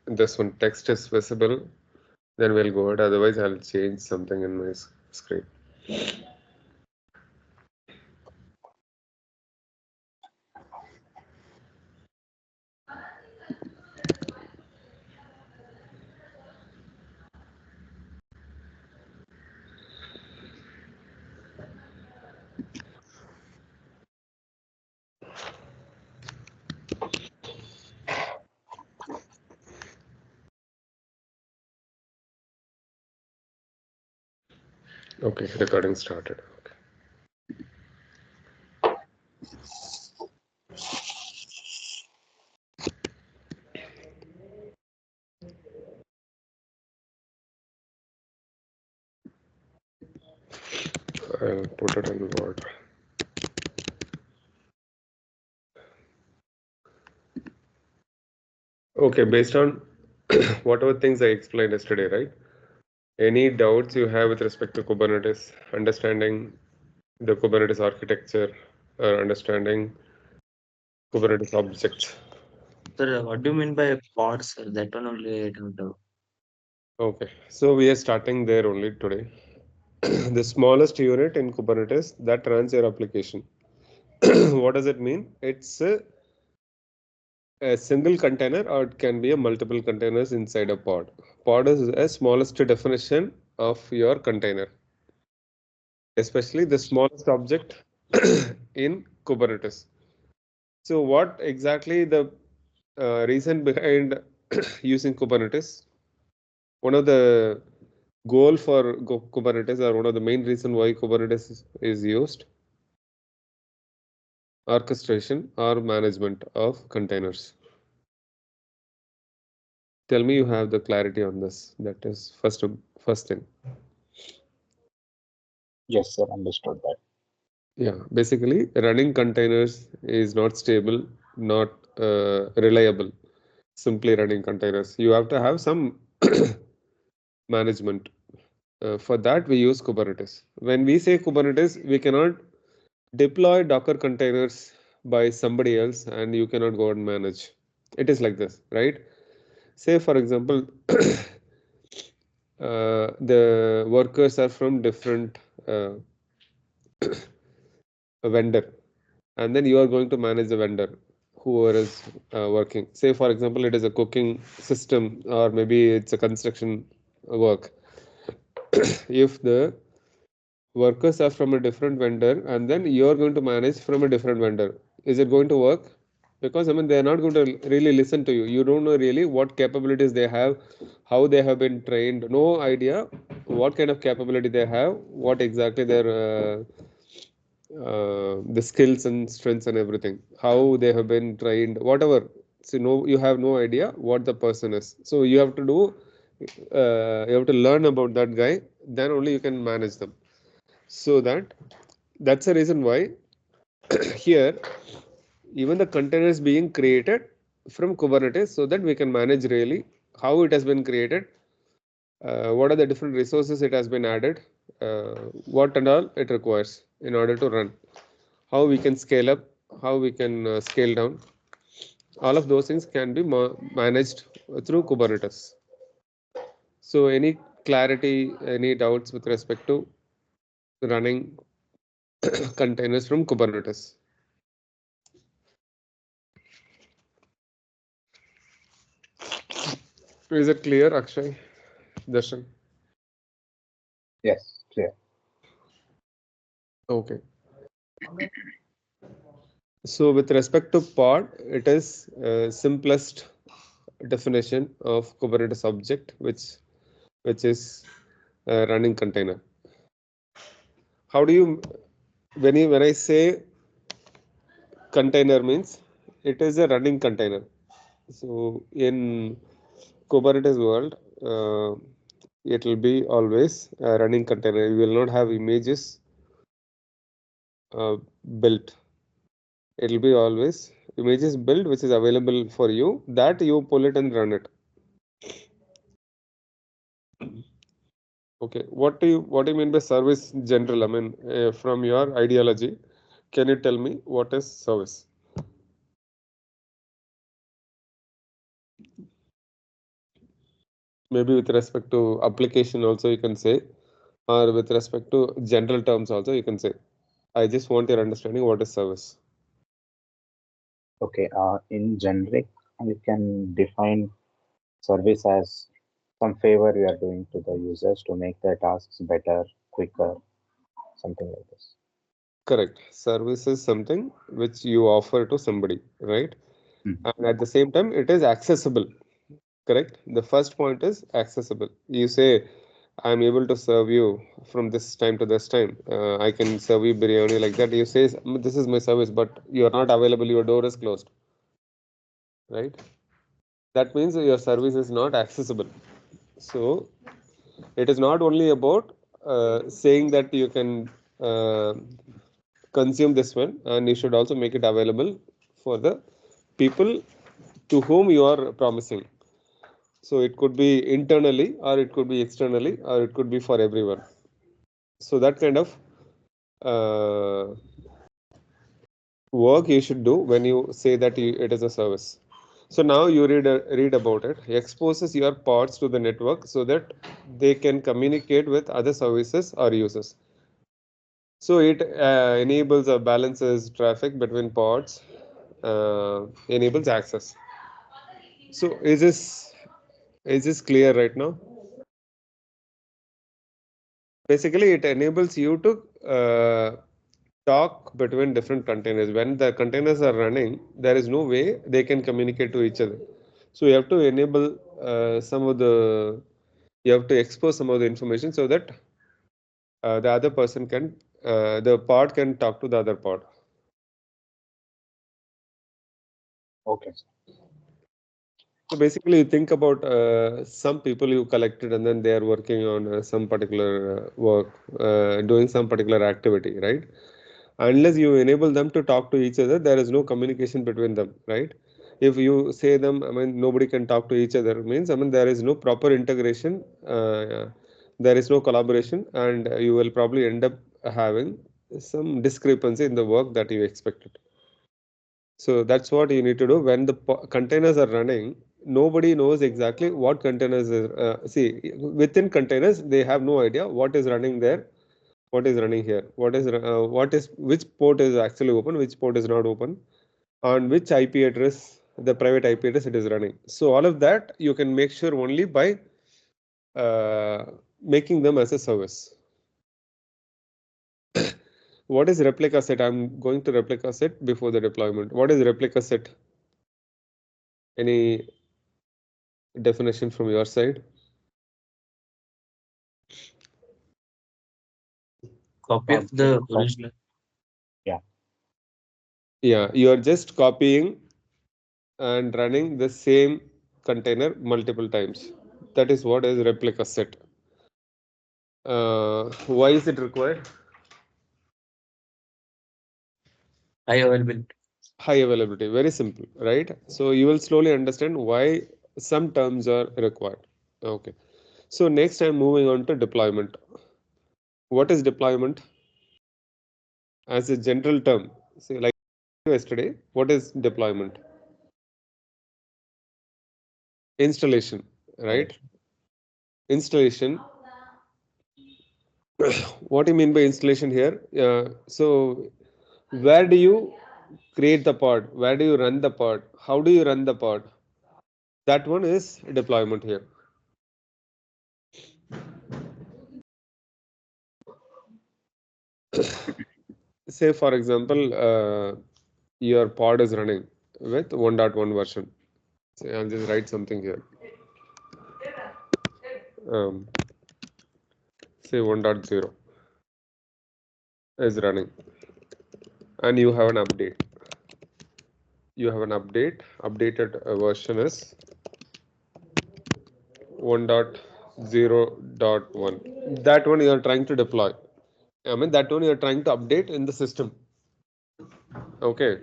this one text is visible, then we'll go ahead. Otherwise, I'll change something in my screen. Okay, recording started. Okay. I'll put it in Word. Okay, based on whatever things I explained yesterday, right? Any doubts you have with respect to Kubernetes, understanding the Kubernetes architecture, or understanding Kubernetes objects? Sir, what do you mean by pods, sir? That one only I don't know. Okay, so we are starting there only today. The smallest unit in Kubernetes that runs your application. What does it mean? It's a single container, or it can be a multiple containers inside a pod. Pod is a smallest definition of your container, especially the smallest object in Kubernetes. So what exactly the reason behind using Kubernetes? One of the goal for Kubernetes, or one of the main reason why Kubernetes is used, orchestration or management of containers. Tell me you have the clarity on this. That is first thing. Yes, sir, understood that. Yeah, basically running containers is not stable, not reliable. Simply running containers. You have to have some management. For that, we use Kubernetes. When we say Kubernetes, we cannot deploy Docker containers by somebody else and you cannot go and manage. It is like this, right? Say, for example, the workers are from different vendor, and then you are going to manage the vendor, whoever is working. Say, for example, it is a cooking system, or maybe it's a construction work. If the workers are from a different vendor and then you're going to manage from a different vendor, is it going to work? Because I mean, they're not going to really listen to you. You don't know really what capabilities they have, how they have been trained. No idea what kind of capability they have, what exactly their the skills and strengths and everything, how they have been trained, whatever. So no, you have no idea what the person is. So you have to do, you have to learn about that guy, then only you can manage them. So that's the reason why here even the container is being created from Kubernetes, so that we can manage really how it has been created, what are the different resources it has been added, what and all it requires in order to run, how we can scale up, how we can scale down. All of those things can be managed through Kubernetes. So any clarity, any doubts with respect to running containers from Kubernetes? Is it clear, Akshay? Darshan? Yes, clear. Okay. So with respect to pod, it is simplest definition of Kubernetes object, which is a running container. How do you when I say container means it is a running container. So in Kubernetes world, it will be always a running container. You will not have images built. It will be always images built, which is available for you, that you pull it and run it. Okay, what do you mean by service general? I mean, from your ideology, can you tell me what is service? Maybe with respect to application also you can say, or with respect to general terms also you can say. I just want your understanding what is service. Okay, in generic, we can define service as some favor you are doing to the users to make their tasks better, quicker, something like this. Correct. Service is something which you offer to somebody, right? Mhm. And at the same time, it is accessible. Correct. The first point is accessible. You say, I'm able to serve you from this time to this time. I can serve you biryani like that. You say, this is my service, but you are not available. Your door is closed, right? That means your service is not accessible. So it is not only about saying that you can uh, consume this one, and you should also make it available for the people to whom you are promising. So it could be internally, or it could be externally, or it could be for everyone. So that kind of uh, work you should do when you say that it is a service. So now you read about it. Exposes your pods to the network so that they can communicate with other services or users. So it enables or balances traffic between pods, enables access. So is this clear right now? Basically, it enables you to talk between different containers. When the containers are running, there is no way they can communicate to each other. So you have to enable you have to expose some of the information so that the other person can, the pod can talk to the other pod. Okay. So basically, you think about some people you collected and then they are working on some particular work, doing some particular activity, right? Unless you enable them to talk to each other, there is no communication between them, right? If you say them, I mean, nobody can talk to each other, means, I mean, there is no proper integration, there is no collaboration, and you will probably end up having some discrepancy in the work that you expected. So that's what you need to do when the containers are running. Nobody knows exactly what containers is. See, within containers, they have no idea what is running there, what is running here, what is which port is actually open, which port is not open, on which IP address, the private IP address it is running. So all of that you can make sure only by uh, making them as a service. What is replica set? I'm going to replica set before the deployment. What is replica set? Any definition from your side? Copy of the original. Yeah. Yeah, you are just copying and running the same container multiple times. That is what is replica set. Why is it required? High availability. High availability. Very simple, right? So you will slowly understand why some terms are required. Okay. So next I'm moving on to deployment. What is deployment? As a general term, say like yesterday, what is deployment? Installation, right? Installation. What do you mean by installation here? So where do you create the pod? Where do you run the pod? How do you run the pod? That one is deployment here. Say for example, your pod is running with 1.1 version. Say I'll just write something here. Um, say 1.0 is running, and you have an update. You have an update. Updated version is 1.0.1. That one you are trying to deploy. I mean, that one you are trying to update in the system. Okay.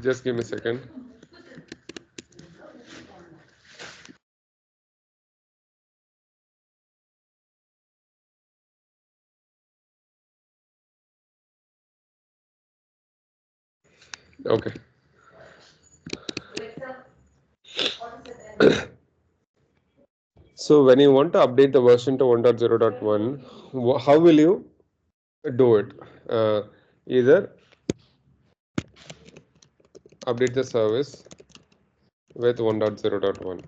Just give me a second. Okay. So when you want to update the version to 1.0.1, how will you do it? Either update the service with 1.0.1,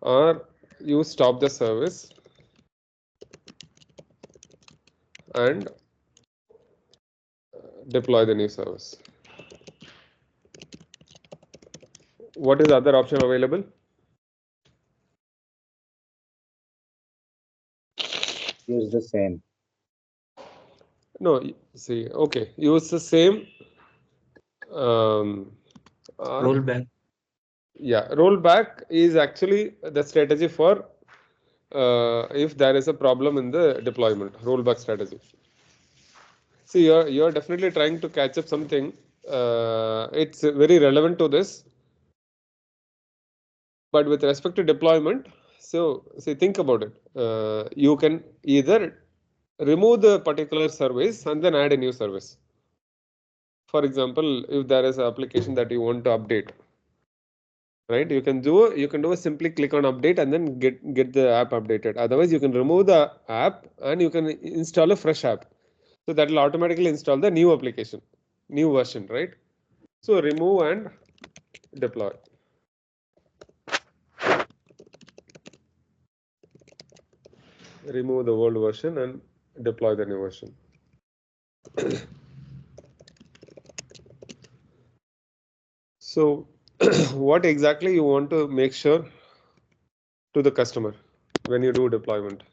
or you stop the service and deploy the new service. What is the other option available? Use the same. No, see, okay, use the same. Um, Rollback. Yeah, rollback is actually the strategy for if there is a problem in the deployment. Rollback strategy. See, you're definitely trying to catch up something. It's very relevant to this, but with respect to deployment, so see, think about it. You can either remove the particular service and then add a new service. For example, if there is an application that you want to update, right? You can do a simply click on update and then get the app updated. Otherwise, you can remove the app and you can install a fresh app. So that will automatically install the new application, new version, right? So remove and deploy. Remove the old version and deploy the new version. So what exactly you want to make sure to the customer when you do deployment?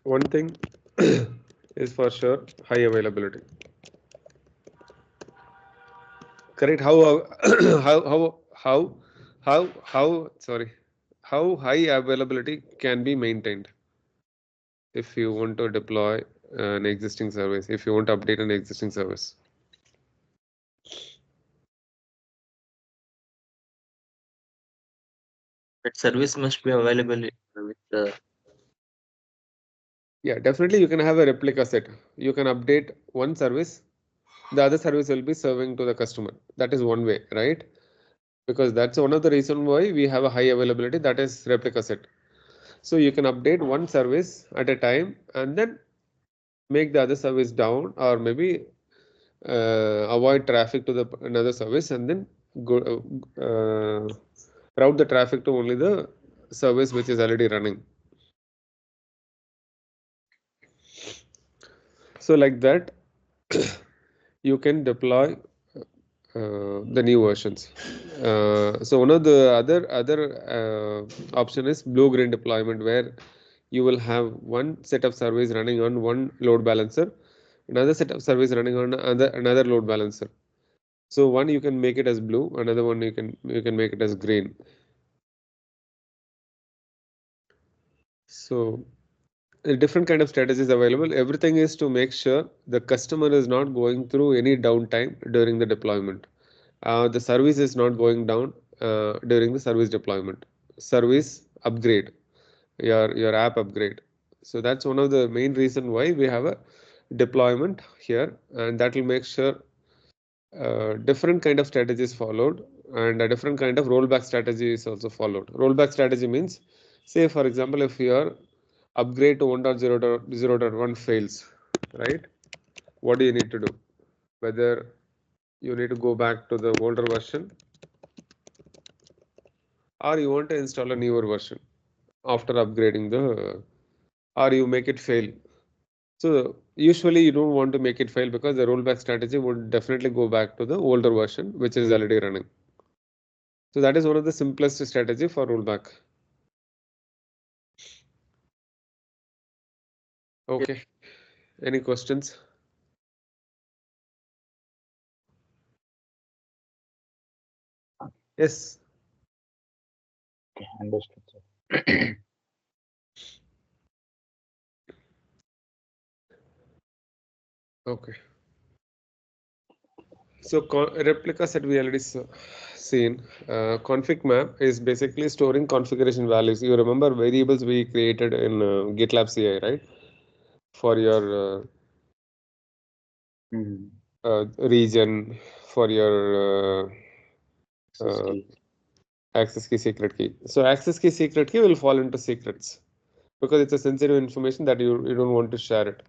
One thing is for sure high availability. Correct? How high availability can be maintained if you want to deploy an existing service, if you want to update an existing service? That service must be available with the. Yeah, definitely you can have a replica set. You can update one service, the other service will be serving to the customer. That is one way, right? Because that's one of the reason why we have a high availability, that is replica set. So you can update one service at a time and then make the other service down, or maybe avoid traffic to the another service and then go route the traffic to only the service which is already running. So like that you can deploy the new versions. So one of the other option is blue green deployment, where you will have one set of service running on one load balancer, another set of service running on another load balancer. So one you can make it as blue, another one you can make it as green. So different kind of strategies available. Everything is to make sure the customer is not going through any downtime during the deployment. The service is not going down during the service deployment. Service upgrade, your app upgrade. So that's one of the main reason why we have a deployment here, and that will make sure different kind of strategies followed, and a different kind of rollback strategy is also followed. Rollback strategy means, say for example, if your upgrade to 1.0.0.1 fails, right? What do you need to do? Whether you need to go back to the older version, or you want to install a newer version after upgrading the, or you make it fail. So usually you don't want to make it fail, because the rollback strategy would definitely go back to the older version which is already running. So that is one of the simplest strategy for rollback. Okay, any questions? Yes. Okay, understood, sir. Okay. So replica set we already seen. Config map is basically storing configuration values. You remember variables we created in GitLab CI, right? For your region for your Access key. access key secret key. So access key secret key will fall into secrets because it's a sensitive information that you don't want to share it.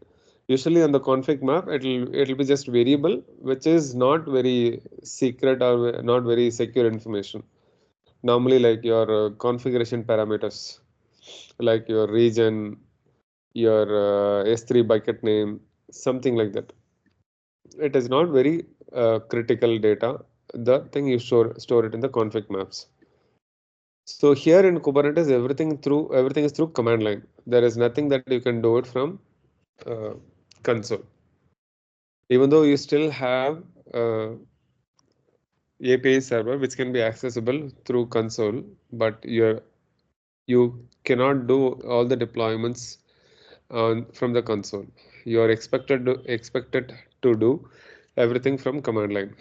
Usually on the config map, it'll be just variable, which is not very secret or not very secure information. Normally, like your configuration parameters, like your region, your S3 bucket name, something like that. It is not very critical data. The thing you store it in the config maps. So here in Kubernetes, everything is through command line. There is nothing that you can do it from uh, console. Even though you still have API server which can be accessible through console, but you cannot do all the deployments from the console. You are expected to do everything from command line.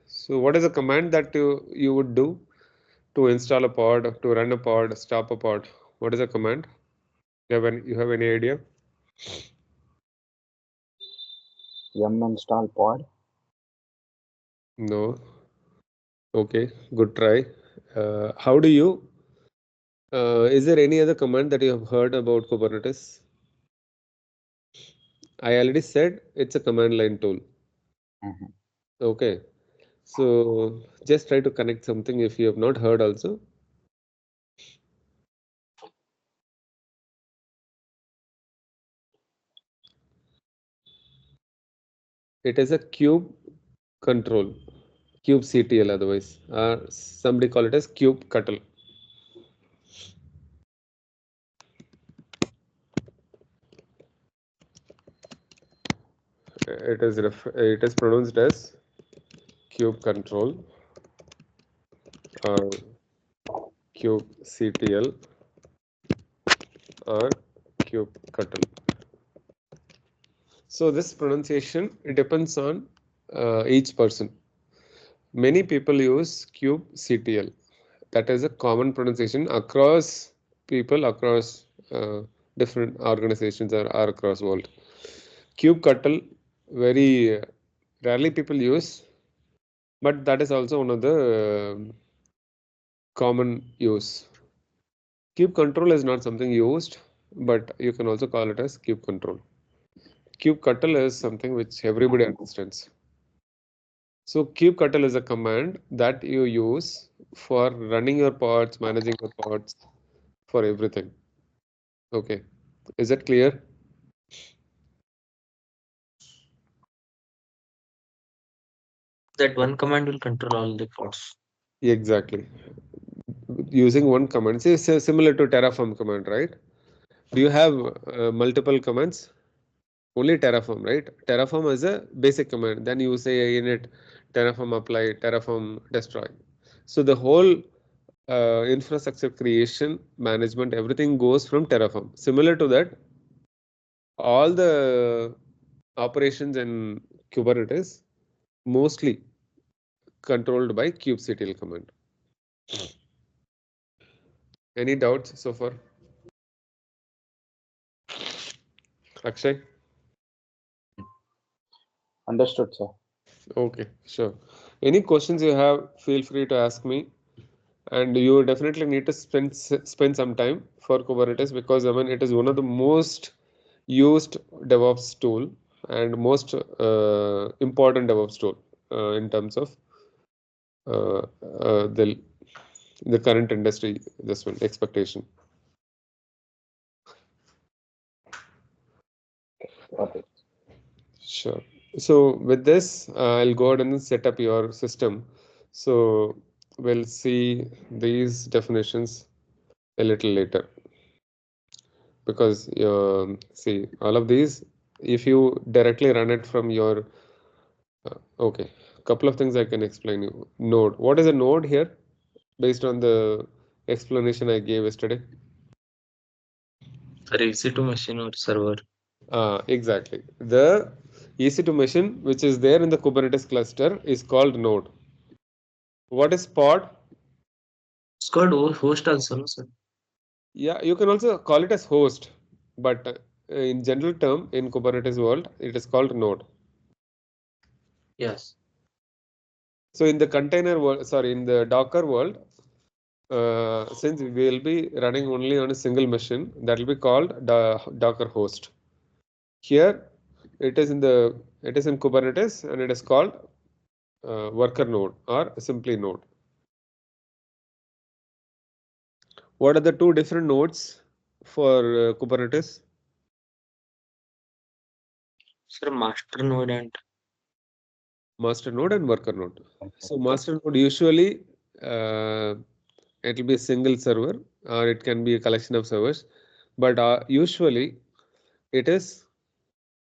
So what is a command that you would do to install a pod, to run a pod, stop a pod? What is a command? You have any idea? Yum install pod. No. Okay, good try. How do you? Is there any other command that you have heard about Kubernetes? I already said it's a command line tool. Okay, so just try to connect something if you have not heard also. It is a kube control, kubectl otherwise. Somebody call it as kubectl. It is pronounced as kube control or kubectl or kubectl. So this pronunciation, it depends on each person. Many people use kubectl. That is a common pronunciation across people, across different organizations or across world. Kubectl, very rarely people use, but that is also one of the common use. Kube control is not something used, but you can also call it as kube control. Kubectl is something which everybody understands. So kubectl is a command that you use for running your pods, managing your pods, for everything. Okay, is that clear? That one command will control all the pods. Exactly. Using one command, say similar to Terraform command, right? Do you have multiple commands? Only Terraform, right? Terraform is a basic command. Then you say init Terraform apply, Terraform destroy. So the whole infrastructure creation, management, everything goes from Terraform. Similar to that, all the operations in Kubernetes mostly controlled by kubectl command. Any doubts so far? Akshay? Understood, sir. Okay, sure. Any questions you have, feel free to ask me. And you definitely need to spend some time for Kubernetes because I mean it is one of the most used DevOps tool and most important DevOps tool in terms of uh, uh, the the current industry this one expectation. Got it. Sure. So with this, I'll go ahead and set up your system. So we'll see these definitions a little later because see all of these, if you directly run it from your okay, couple of things I can explain you. Node. What is a node here? Based on the explanation I gave yesterday. For EC2 machine or server. Exactly. The EC2 machine which is there in the Kubernetes cluster is called node. What is pod? It's called host also, no, sir? Yeah, you can also call it as host, but in general term in Kubernetes world, it is called node. Yes. So in the container world, sorry, in the Docker world, since we will be running only on a single machine, that will be called Docker host. Here, it is in Kubernetes, and it is called worker node or simply node. What are the two different nodes for Kubernetes? Sir, master node and Master node and worker node. So master node usually it will be a single server, or it can be a collection of servers, but usually it is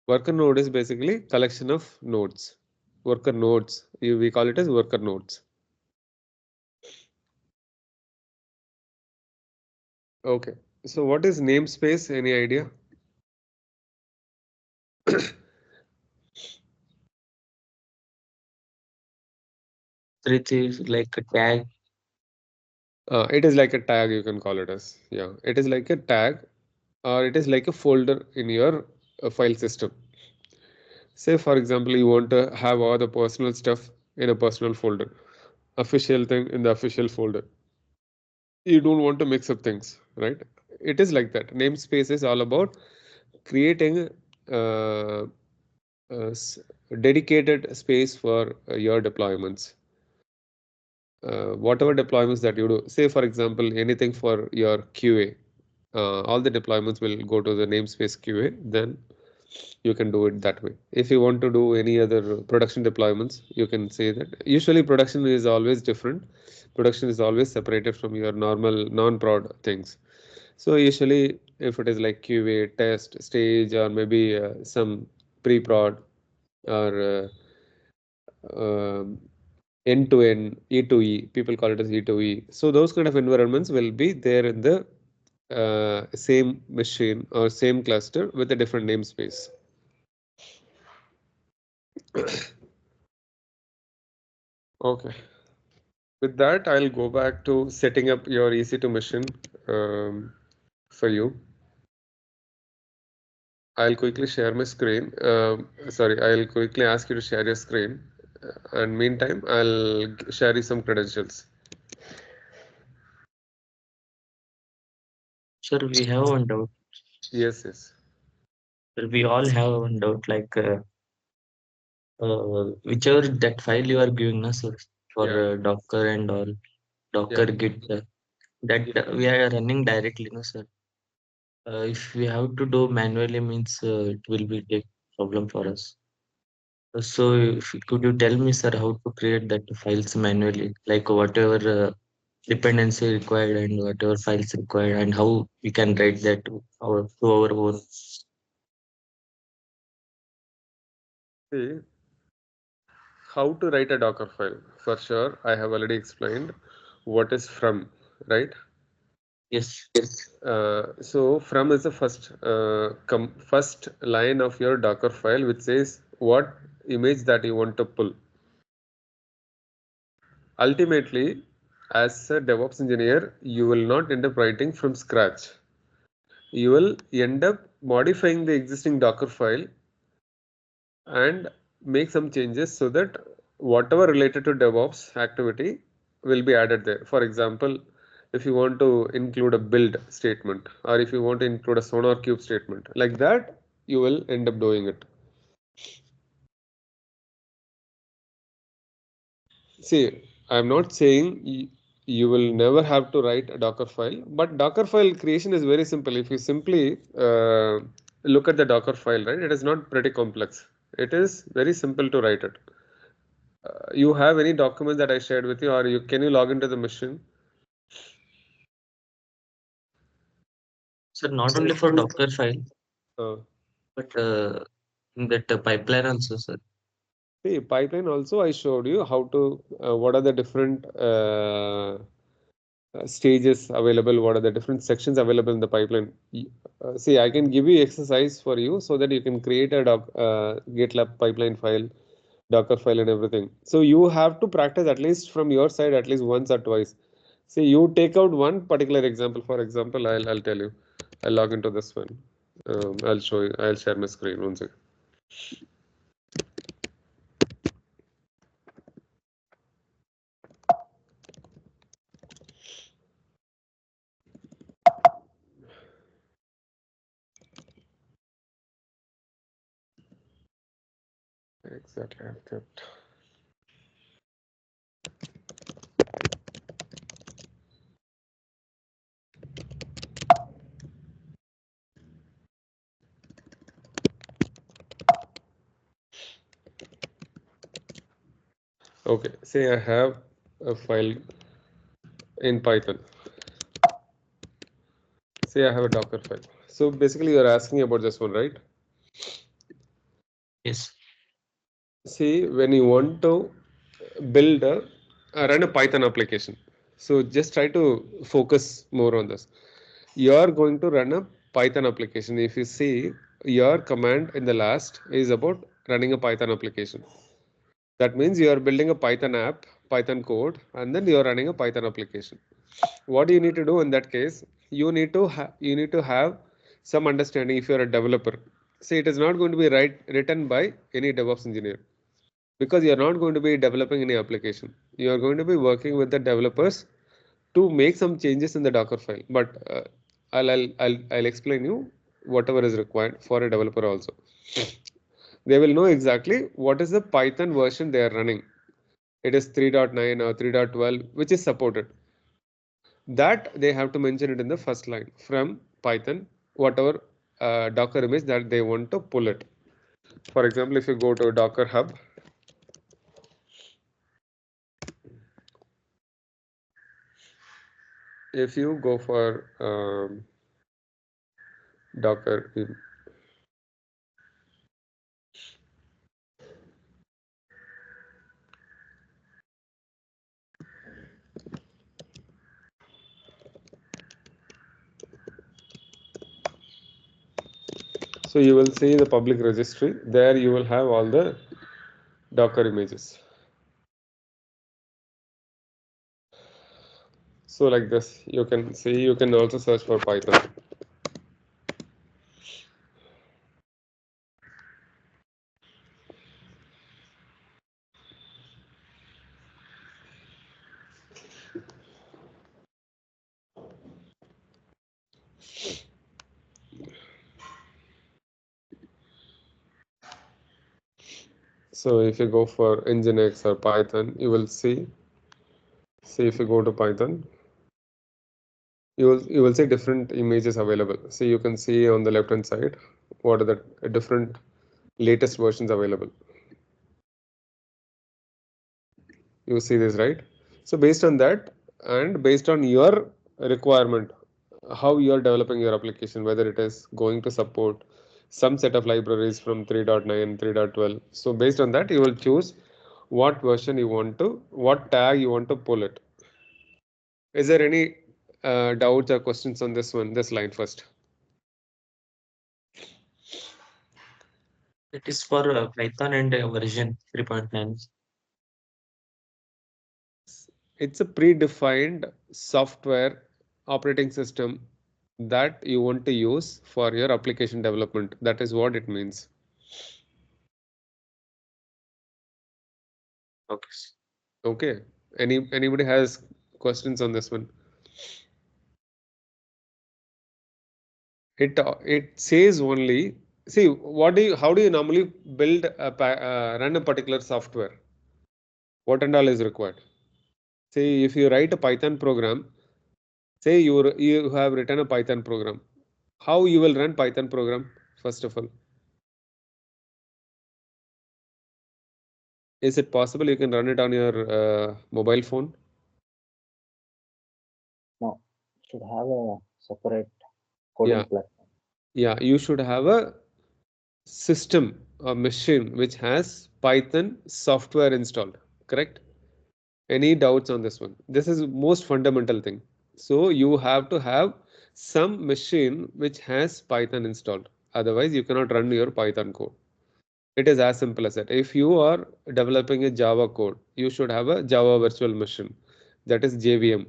worker node is basically collection of nodes. Worker nodes, we call it as worker nodes. Okay, so what is namespace? Any idea? it is like a tag. It is like a tag, you can call it as. Yeah, it is like a tag, or it is like a folder in your file system. Say, for example, you want to have all the personal stuff in a personal folder, official thing in the official folder. You don't want to mix up things, right? It is like that. Namespace is all about creating uh, dedicated space for your deployments. Whatever deployments that you do, say for example, anything for your QA, all the deployments will go to the namespace QA, then you can do it that way. If you want to do any other production deployments, you can say that. Usually production is always different. Production is always separated from your normal non-prod things. So usually if it is like QA, test, stage, or maybe some pre-prod or end-to-end, E2E, people call it as E2E. So those kind of environments will be there in the same machine or same cluster with a different namespace. Okay. With that, I'll go back to setting up your EC2 machine for you. I'll quickly share my screen. Sorry, I'll quickly ask you to share your screen. And meantime, I'll share you some credentials. Sir, we have one doubt. Yes, yes. Sir, we all have one doubt, like whichever that file you are giving us, sir, for Yeah, Docker and all, yeah. Docker Git, that we are running directly, no, sir. If we have to do manually, means it will be a problem for us. So, could you tell me, sir, how to create that files manually, like whatever dependency required and whatever files required, and how we can write that to our own. See, how to write a Docker file? For sure, I have already explained what is from, right? Yes, So from is the first line of your Docker file, which says what image that you want to pull. Ultimately, as a DevOps engineer, you will not end up writing from scratch. You will end up modifying the existing Docker file and make some changes so that whatever related to DevOps activity will be added there. For example, if you want to include a build statement, or if you want to include a Sonar Cube statement, like that, you will end up doing it. See, I'm not saying you will never have to write a Docker file, but Docker file creation is very simple. If you simply look at the Docker file, right, it is not pretty complex. It is very simple to write it. You have any document that I shared with you, or can you log into the machine? sir, not only for Docker file, Uh, but in that pipeline also, sir. See, pipeline also I showed you how to, what are the different stages available, what are the different sections available in the pipeline. See, I can give you exercise for you so that you can create a GitLab pipeline file, Docker file and everything. So you have to practice at least from your side at least once or twice. See, you take out one particular example. For example, I'll tell you. I'll log into this one. I'll show you. I'll share my screen one second. exactly I've kept. Okay, say I have a file in Python. Say I have a Docker file. So basically you're asking about this one, right? Yes. See, when you want to build run a Python application. So just try to focus more on this. You are going to run a Python application. If you see your command in the last is about running a Python application. That means you are building a Python app, Python code, and then you are running a Python application. What do you need to do in that case? You need to have some understanding if you are a developer. See, it is not going to be written by any DevOps engineer because you are not going to be developing any application. You are going to be working with the developers to make some changes in the Docker file. But I'll explain you whatever is required for a developer also. They will know exactly what is the Python version they are running. It is 3.9 or 3.12, which is supported. That they have to mention it in the first line from Python, whatever Docker image that they want to pull it. For example, if you go to Docker Hub, if you go for Docker, so you will see the public registry. There you will have all the Docker images. So like this, you can see, you can also search for Python. So if you go for Nginx or Python, you will see if you go to Python, you will see different images available. So you can see on the left hand side what are the different latest versions available. You see this, right? So based on that and based on your requirement, how you are developing your application, whether it is going to support some set of libraries from 3.9, 3.12. So based on that, you will choose what version you want to, what tag you want to pull it. Is there any doubts or questions on this one, this line first? It is for Python and version 3.9. It's a predefined software operating system that you want to use for your application development. That is what it means. Okay. Okay. Anybody has questions on this one? It says only. See, how do you normally build run a particular software? What and all is required? Say if you write a Python program, say you have written a Python program. How you will run Python program first of all? Is it possible you can run it on your mobile phone? No, should have a separate coding Yeah, platform. yeah. You should have a system, a machine which has Python software installed. Correct? Any doubts on this one? This is most fundamental thing. So you have to have some machine which has Python installed. Otherwise, you cannot run your Python code. It is as simple as that. If you are developing a Java code, you should have a Java virtual machine, that is JVM.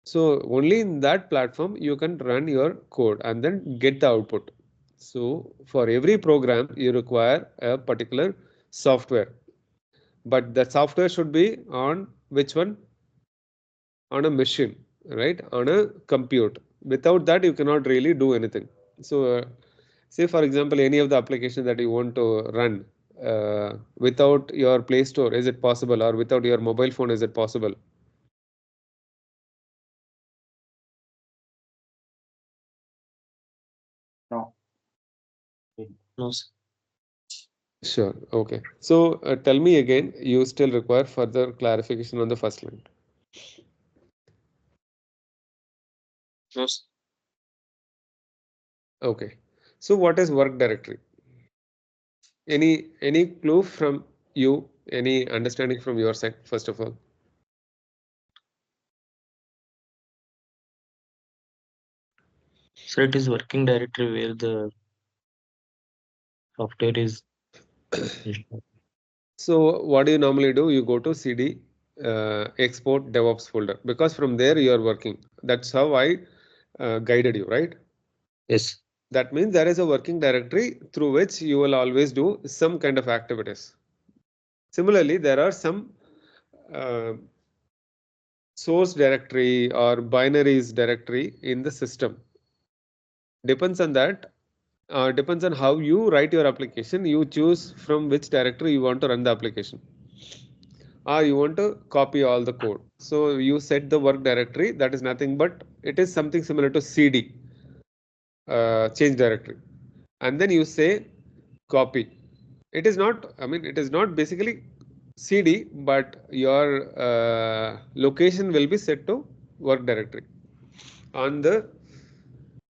So only in that platform you can run your code and then get the output. So for every program you require a particular software, but the software should be on which one? On a machine, right? On a compute. Without that you cannot really do anything. So say for example any of the application that you want to run, without your Play Store? Is it possible? Or without your mobile phone, is it possible? No. No, sir. Sure. Okay. So tell me again, you still require further clarification on the first line. No, sir. Okay. So what is work directory? Any clue from you? Any understanding from your side, first of all? So it is working directory where the software is installed. So what do you normally do? You go to CD export DevOps folder, because from there you are working. That's how I guided you, right? Yes. That means there is a working directory through which you will always do some kind of activities. Similarly, there are some uh, source directory or binaries directory in the system. Depends on that. Depends on how you write your application. You choose from which directory you want to run the application, or you want to copy all the code. So you set the work directory. That is nothing but it is something similar to CD, change directory, and then you say copy. It is not, I mean, it is not basically CD, but your location will be set to work directory on the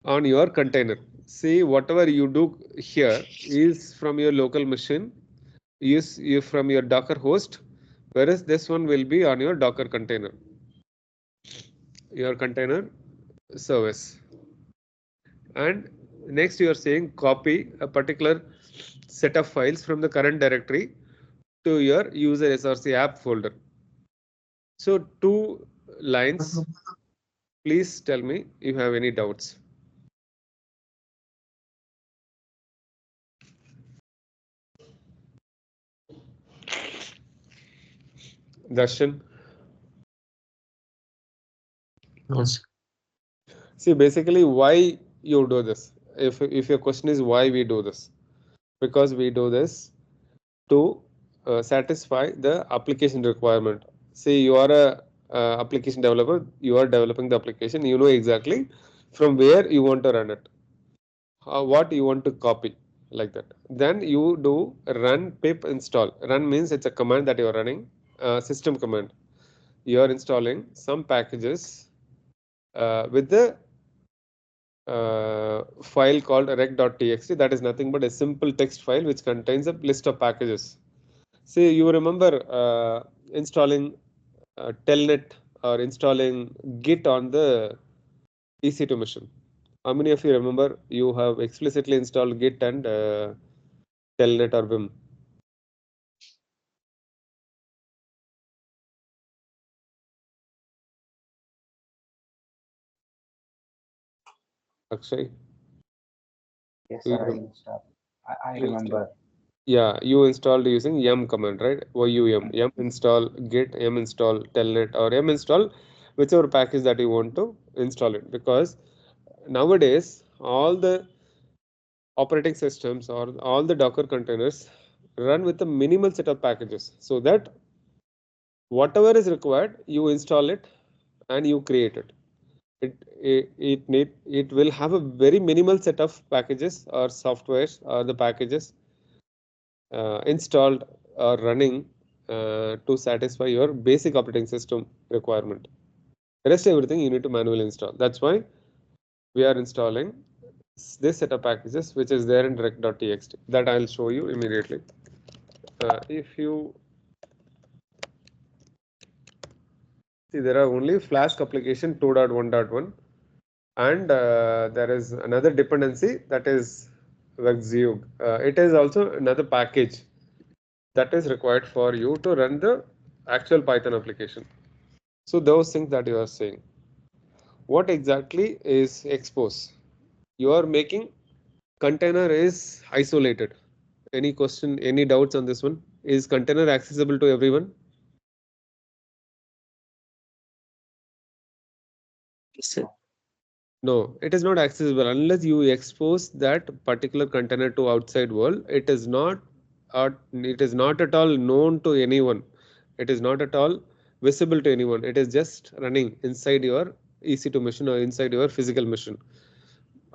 on your container. See, whatever you do here is from your local machine, is you from your Docker host, whereas this one will be on your Docker container, your container service. And next you are saying copy a particular set of files from the current directory to your user SRC app folder. So 2 lines. Please tell me if you have any doubts. Darshan. No, sir. See, basically, why you do this? If your question is why we do this, because we do this to satisfy the application requirement. See, you are a application developer. You are developing the application. You know exactly from where you want to run it, what you want to copy, like that. Then you do run pip install. Run means it's a command that you are running, system command. You are installing some packages with the file called rec.txt. That is nothing but a simple text file which contains a list of packages. See, you remember installing telnet or installing git on the EC2 machine. How many of you remember you have explicitly installed git and telnet or vim? Akshay? Yes, Do you sir, I remember? installed. I You installed? remember. Yeah, you installed using yum command, right? Yum install git, yum install telnet, or yum install whichever package that you want to install it. Because nowadays, all the operating systems or all the Docker containers run with a minimal set of packages, so that whatever is required, you install it and you create it. It will have a very minimal set of packages or softwares or the packages installed or running to satisfy your basic operating system requirement. Rest everything you need to manually install. That's why we are installing this set of packages which is there in direct.txt. That I'll show you immediately. If you see, there are only Flask application 2.1.1, and there is another dependency that is Vexzug. It is also another package that is required for you to run the actual Python application. So those things that you are saying, what exactly is expose? You are making container is isolated. Any question, any doubts on this one? Is container accessible to everyone? Yes, sir. No, it is not accessible unless you expose that particular container to outside world. It is not it is not at all known to anyone. It is not at all visible to anyone. It is just running inside your EC2 machine or inside your physical machine.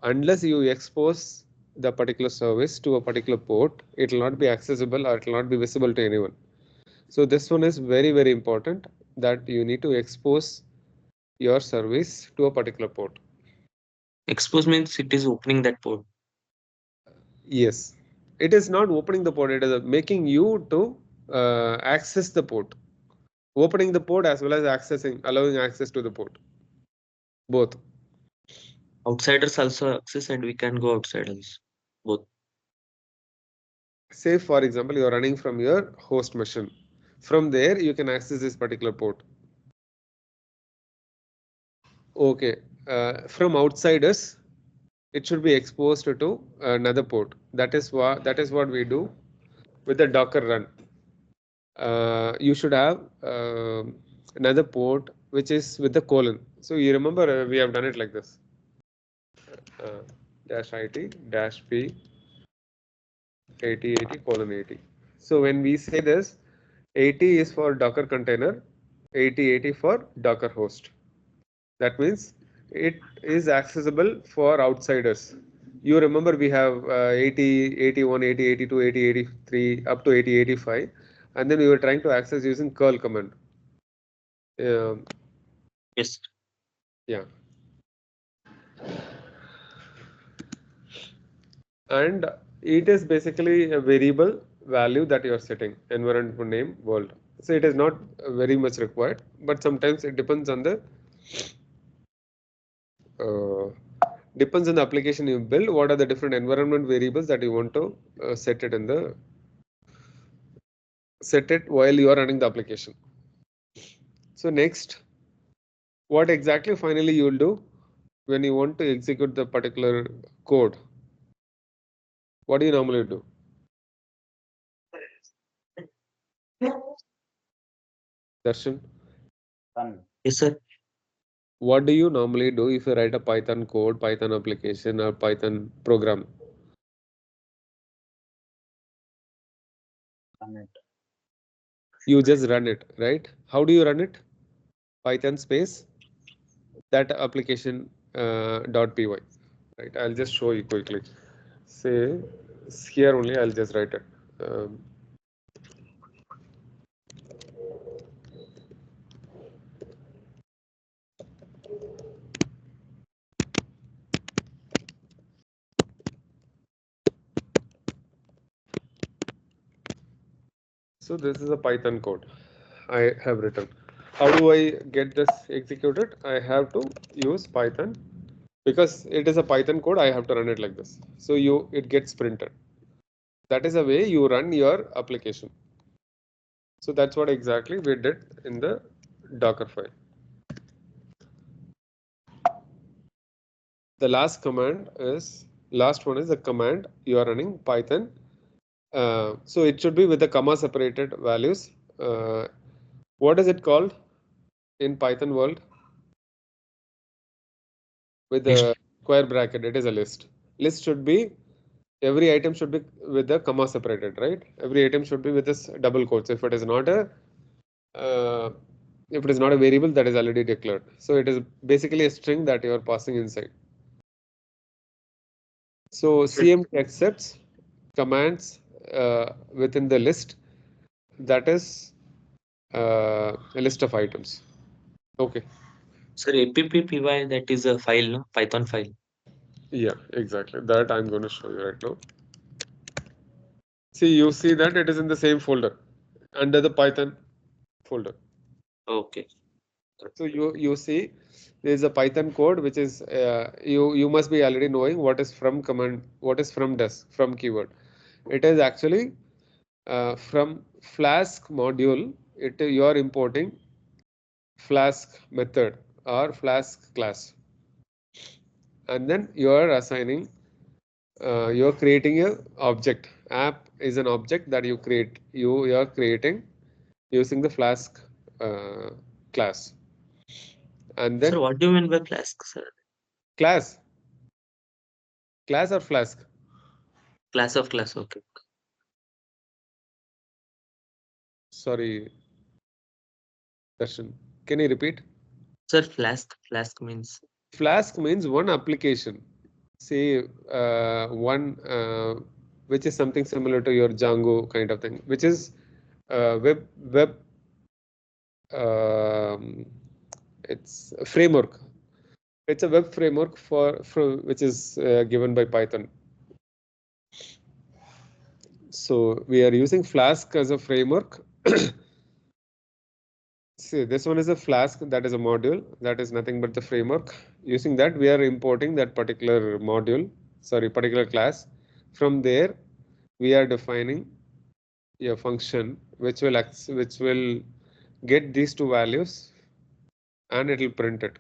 Unless you expose the particular service to a particular port, it will not be accessible or it will not be visible to anyone. So this one is very, very important, that you need to expose your service to a particular port. Expose means it is opening that port. Yes, it is not opening the port, it is making you to access the port. Opening the port as well as allowing access to the port. Both. Outsiders also access and we can go outside also. Both. Say for example, you are running from your host machine. From there, you can access this particular port. Okay. From outsiders, it should be exposed to another port. That is what we do with the Docker run. You should have another port which is with the colon. So you remember we have done it like this. Dash IT dash P 8080 colon 80. So when we say this, 80 is for Docker container, 8080 for Docker host. That means it is accessible for outsiders. You remember we have 80, 81, 80, 82, 80, 83, up to 80, 85. And then we were trying to access using curl command. Yes. Yeah. And it is basically a variable value that you are setting, environment name world. So it is not very much required, but sometimes it depends on the application you build. What are the different environment variables that you want to set it while you are running the application. So next, what exactly finally you will do when you want to execute the particular code? What do you normally do? Darshan? Yes, sir. What do you normally do if you write a Python code, Python application, or Python program? Run it. You just run it, right? How do you run it? Python space that application .py, right? I'll just show you quickly. Say here only, I'll just write it. So this is a Python code I have written. How do I get this executed? I have to use Python. Because it is a Python code, I have to run it like this. So it gets printed. That is the way you run your application. So that's what exactly we did in the DockerFile. The last one is the command you are running Python. So it should be with the comma separated values. What is it called in Python world? With the square bracket, it is a list. List should be, every item should be with the comma separated, right? Every item should be with this double quotes. If it is not a variable, that is already declared. So it is basically a string that you are passing inside. So CMD accepts commands within the list, that is a list of items. Okay. Sir, APPPY, that is a file, no? Python file. Yeah, exactly. That I'm going to show you right now. See, you see that it is in the same folder under the Python folder. Okay. So you see there is a Python code which is you must be already knowing what is from command, what is from does, from keyword. It is actually from Flask module. You are importing Flask method or Flask class, and then you are assigning you are creating a object. App is an object that you create. You are creating using the Flask class, and Sir, then what do you mean by Flask, sir? class or Flask. Class of class, okay. Sorry, Darshan. Can you repeat? Sir, Flask means. Flask means one application. Say one which is something similar to your Django kind of thing, which is web. It's a framework. It's a web framework for which is given by Python. So we are using Flask as a framework. See, this one is a Flask, that is a module, that is nothing but the framework. Using that, we are importing that particular module, sorry, particular class. From there, we are defining a function which will get these two values and it will print it.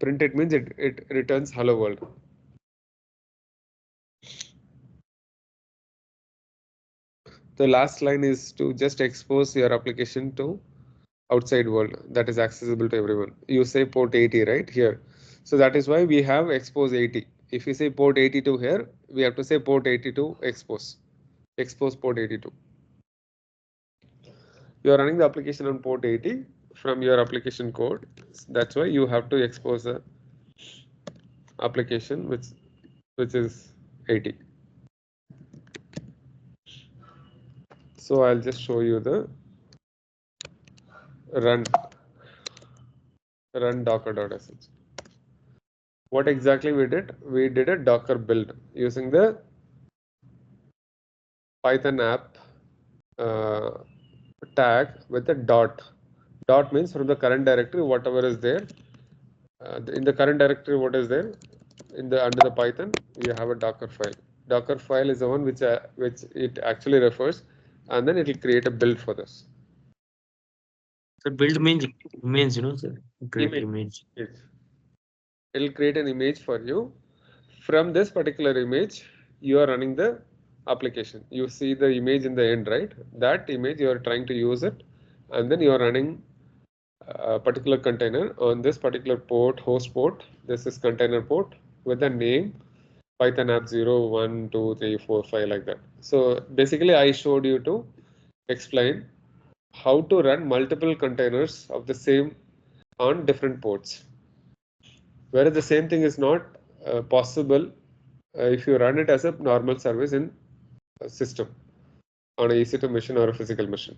Print it means it returns hello world. The last line is to just expose your application to outside world that is accessible to everyone. You say port 80 right here. So that is why we have expose 80. If you say port 82 here, we have to say port 82 expose. Expose port 82. You are running the application on port 80 from your application code. That's why you have to expose the application which is 80. So I'll just show you the run docker.sh. What exactly we did? We did a Docker build using the Python app tag with a dot. Dot means from the current directory, whatever is there. In the current directory, what is there? Under the Python, we have a Docker file. Docker file is the one which it actually refers, and then it will create a build for this. So build means sir, create image. Yes. It will create an image for you. From this particular image, you are running the application. You see the image in the end, right? That image you are trying to use it, and then you are running a particular container on this particular port, host port. This is container port with the name Python app 0, 1, 2, 3, 4, 5 like that. So basically I showed you to explain how to run multiple containers of the same on different ports. Whereas the same thing is not possible if you run it as a normal service in a system on a EC2 machine or a physical machine.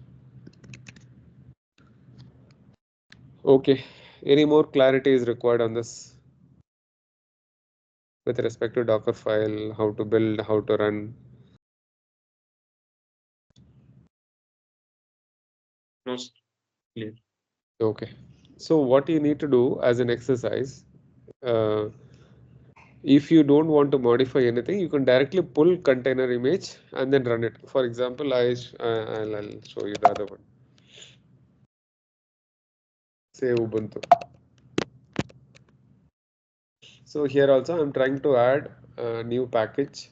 Okay, any more clarity is required on this with respect to DockerFile, how to build, how to run? No, clear. Okay, so what you need to do as an exercise, if you don't want to modify anything, you can directly pull container image and then run it. For example, I'll show you the other one. Say Ubuntu. So here also I'm trying to add a new package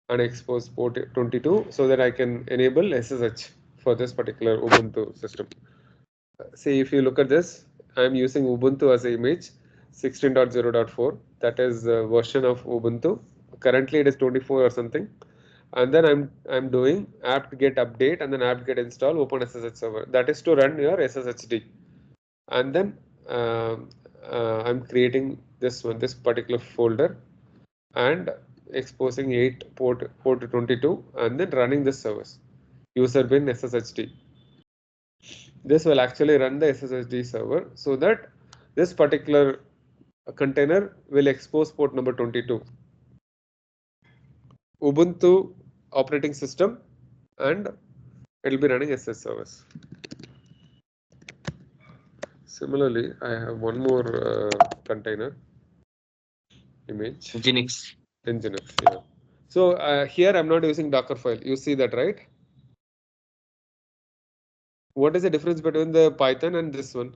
and expose port 22 so that I can enable SSH for this particular Ubuntu system. See, if you look at this, I'm using Ubuntu as an image 16.0.4. That is the version of Ubuntu. Currently it is 24 or something. And then I'm doing apt get update and then apt get install open SSH server. That is to run your SSHD. And then I'm creating this particular folder and exposing 8 port 22 and then running this service user bin SSHD. This will actually run the SSHD server so that this particular container will expose port number 22. Ubuntu operating system and it will be running SS service. Similarly, I have one more container image. Nginx. Nginx, yeah. So here I'm not using DockerFile. You see that, right? What is the difference between the Python and this one?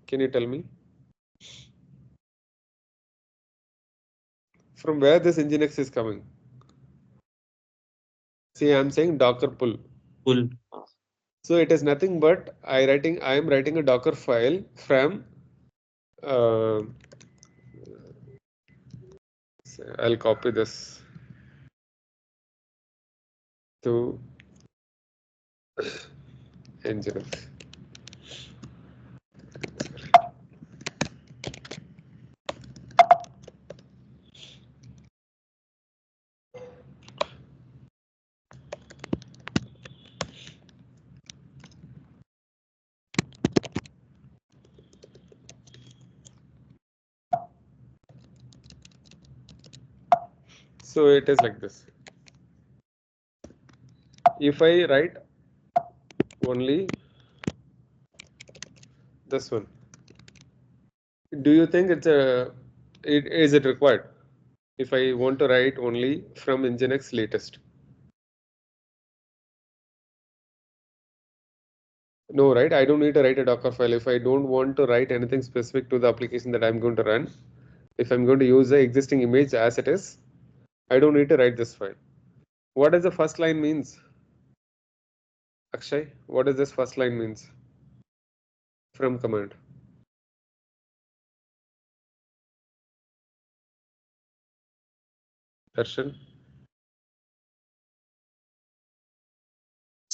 Can you tell me? From where this Nginx is coming? See, I'm saying Docker pull. Pull. So it is nothing but I am writing a Docker file from I'll copy this to Nginx. So it is like this. If I write only this one, do you think is it required? If I want to write only from Nginx latest. No, right? I don't need to write a Docker file. If I don't want to write anything specific to the application that I'm going to run, if I'm going to use the existing image as it is, I don't need to write this file. What does the first line means? Akshay, what does this first line means? From command. Darshan?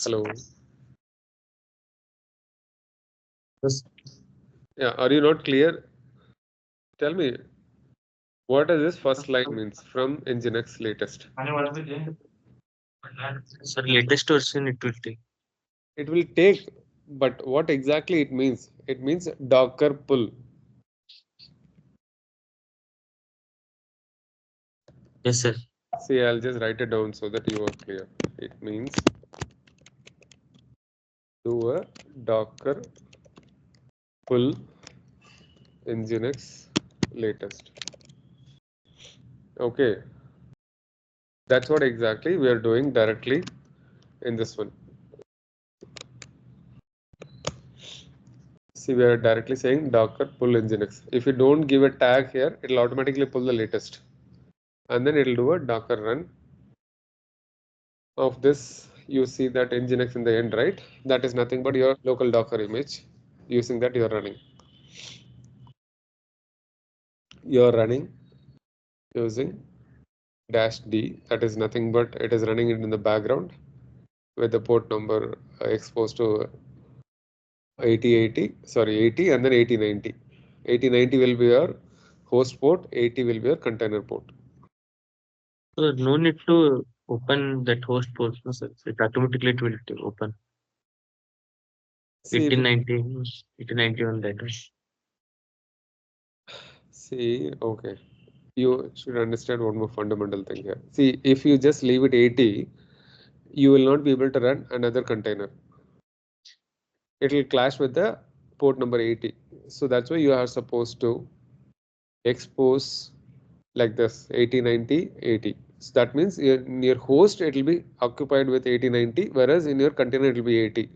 Hello. Yes. Yeah, are you not clear? Tell me, what does this first line means from Nginx latest? Sir, latest version it will take. It will take, but what exactly it means? It means Docker pull. Yes, sir. See, I'll just write it down so that you are clear. It means do a Docker pull Nginx latest. Okay, that's what exactly we are doing directly in this one. See, we are directly saying Docker pull Nginx. If you don't give a tag here, it will automatically pull the latest. And then it will do a Docker run of this. You see that Nginx in the end, right? That is nothing but your local Docker image. Using that, you are running. You are running using -d. That is nothing but it is running it in the background with the port number exposed to 8080, sorry, 80 and then 8090. 8090 will be your host port, 80 will be your container port. So no need to open that host port, no, sir. It automatically it will open. See, 1890 on that one. see, okay. You should understand one more fundamental thing here. See, if you just leave it 80, you will not be able to run another container. It will clash with the port number 80. So that's why you are supposed to expose like this 80, 90, 80. So that means in your host it will be occupied with 80, 90, whereas in your container it will be 80.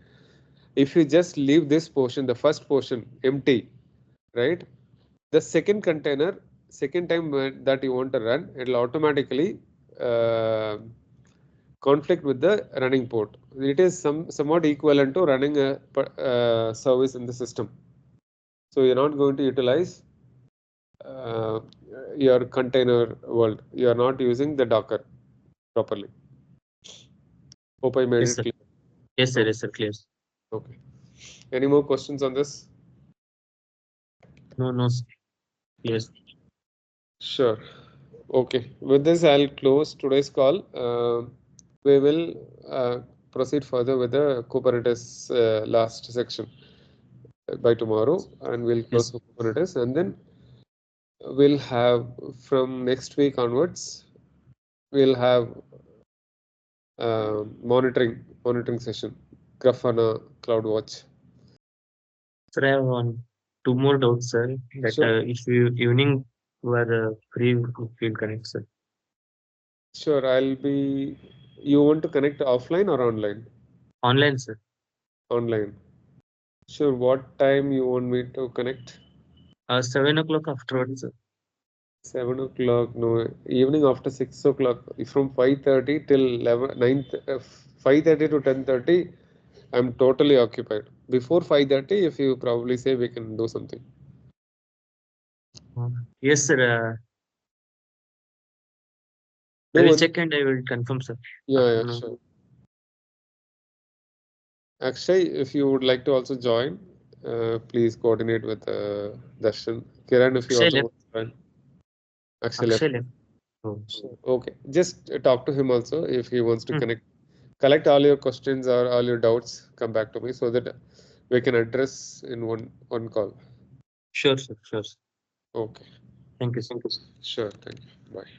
If you just leave this portion, the first portion empty, right? The second container, second time that you want to run, it will automatically uh, conflict with the running port. It is somewhat equivalent to running a service in the system. So you're not going to utilize uh, your container world. You are not using the Docker properly. Hope I made Yes, it sir. clear. Yes, sir. Yes, sir. Clear. Okay. Any more questions on this? No, no, sir. Clear. Sure. Okay. With this, I'll close today's call. We will proceed further with the Kubernetes last section by tomorrow, and we'll close Yes. for Kubernetes, and then we'll have from next week onwards, we'll have monitoring session, Grafana CloudWatch. Sir, I have one, two more doubts, sir. That Sure. if you evening were free, you will connect, sir. Sure. I'll be. You want to connect offline or online? Online, sir. Online. Sure. What time you want me to connect? 7 o'clock afterwards, sir. 7 o'clock. No. Evening after 6 o'clock. From 5:30 till 11, 9, 5:30 to 10:30. I'm totally occupied. Before 5:30, if you probably say we can do something. Yes, sir. I Do will one. check and I will confirm, sir. Yeah, yeah, Afternoon. sure. Akshay, if you would like to also join, please coordinate with Darshan. Kiran, if you Akshay also left. want to join. Akshay left. Akshay left. Oh. Okay, just talk to him also if he wants to Hmm. collect all your questions or all your doubts. Come back to me so that we can address in one call. Sure, sir. Sure, sir. Okay. Thank you, sir. Sure. Thank you. Bye.